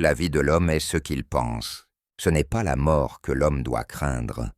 La vie de l'homme est ce qu'il pense. Ce n'est pas la mort que l'homme doit craindre,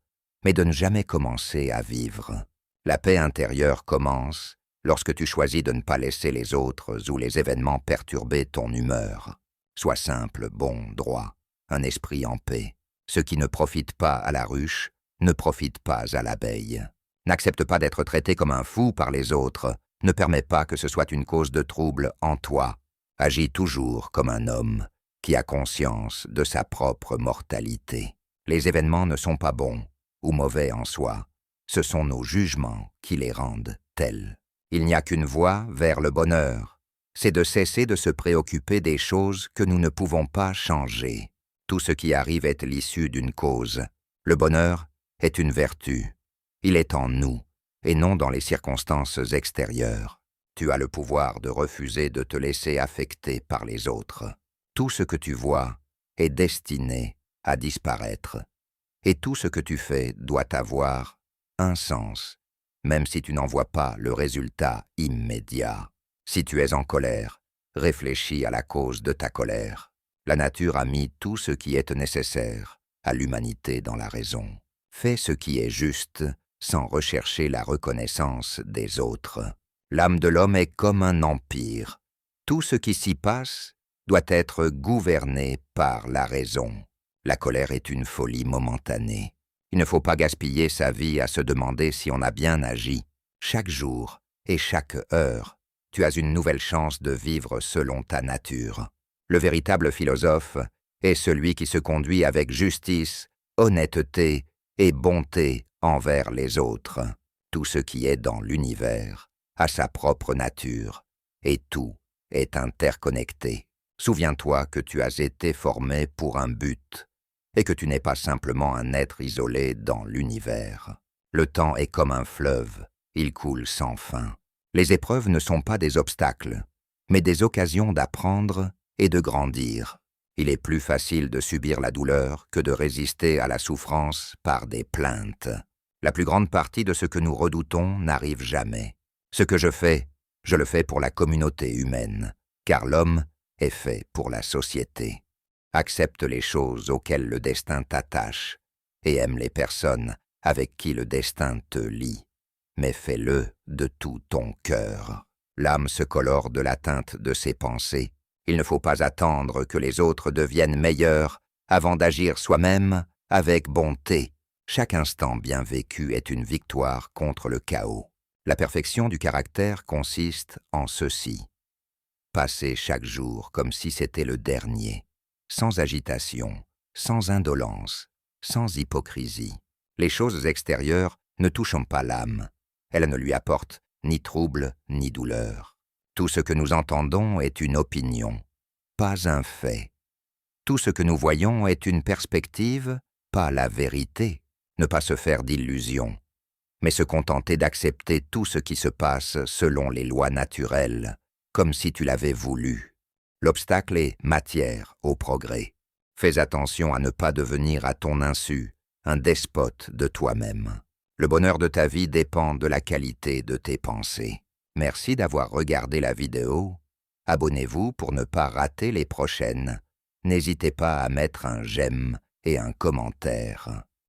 mais de ne jamais commencer à vivre. La paix intérieure commence lorsque tu choisis de ne pas laisser les autres ou les événements perturber ton humeur. Sois simple, bon, droit, un esprit en paix. Ce qui ne profite pas à la ruche ne profite pas à l'abeille. N'accepte pas d'être traité comme un fou par les autres. Ne permets pas que ce soit une cause de trouble en toi. Agis toujours comme un homme qui a conscience de sa propre mortalité. Les événements ne sont pas bons ou mauvais en soi. Ce sont nos jugements qui les rendent tels. Il n'y a qu'une voie vers le bonheur. C'est de cesser de se préoccuper des choses que nous ne pouvons pas changer. Tout ce qui arrive est l'issue d'une cause. Le bonheur est une vertu. Il est en nous, et non dans les circonstances extérieures. Tu as le pouvoir de refuser de te laisser affecter par les autres. Tout ce que tu vois est destiné à disparaître. Et tout ce que tu fais doit avoir un sens, même si tu n'en vois pas le résultat immédiat. Si tu es en colère, réfléchis à la cause de ta colère. La nature a mis tout ce qui est nécessaire à l'humanité dans la raison. Fais ce qui est juste sans rechercher la reconnaissance des autres. L'âme de l'homme est comme un empire. Tout ce qui s'y passe doit être gouverné par la raison. La colère est une folie momentanée. Il ne faut pas gaspiller sa vie à se demander si on a bien agi. Chaque jour et chaque heure, tu as une nouvelle chance de vivre selon ta nature. Le véritable philosophe est celui qui se conduit avec justice, honnêteté et bonté envers les autres. Tout ce qui est dans l'univers a sa propre nature, et tout est interconnecté. Souviens-toi que tu as été formé pour un but, et que tu n'es pas simplement un être isolé dans l'univers. Le temps est comme un fleuve, il coule sans fin. Les épreuves ne sont pas des obstacles, mais des occasions d'apprendre et de grandir. Il est plus facile de subir la douleur que de résister à la souffrance par des plaintes. La plus grande partie de ce que nous redoutons n'arrive jamais. Ce que je le fais pour la communauté humaine, car l'homme est fait pour la société. Accepte les choses auxquelles le destin t'attache et aime les personnes avec qui le destin te lie, mais fais-le de tout ton cœur. L'âme se colore de la teinte de ses pensées. Il ne faut pas attendre que les autres deviennent meilleurs avant d'agir soi-même avec bonté. Chaque instant bien vécu est une victoire contre le chaos. La perfection du caractère consiste en ceci. Passer chaque jour comme si c'était le dernier, sans agitation, sans indolence, sans hypocrisie. Les choses extérieures ne touchent pas l'âme. Elles ne lui apportent ni trouble ni douleur. Tout ce que nous entendons est une opinion, pas un fait. Tout ce que nous voyons est une perspective, pas la vérité. Ne pas se faire d'illusions, mais se contenter d'accepter tout ce qui se passe selon les lois naturelles, comme si tu l'avais voulu. L'obstacle est matière au progrès. Fais attention à ne pas devenir à ton insu un despote de toi-même. Le bonheur de ta vie dépend de la qualité de tes pensées. Merci d'avoir regardé la vidéo. Abonnez-vous pour ne pas rater les prochaines. N'hésitez pas à mettre un j'aime et un commentaire.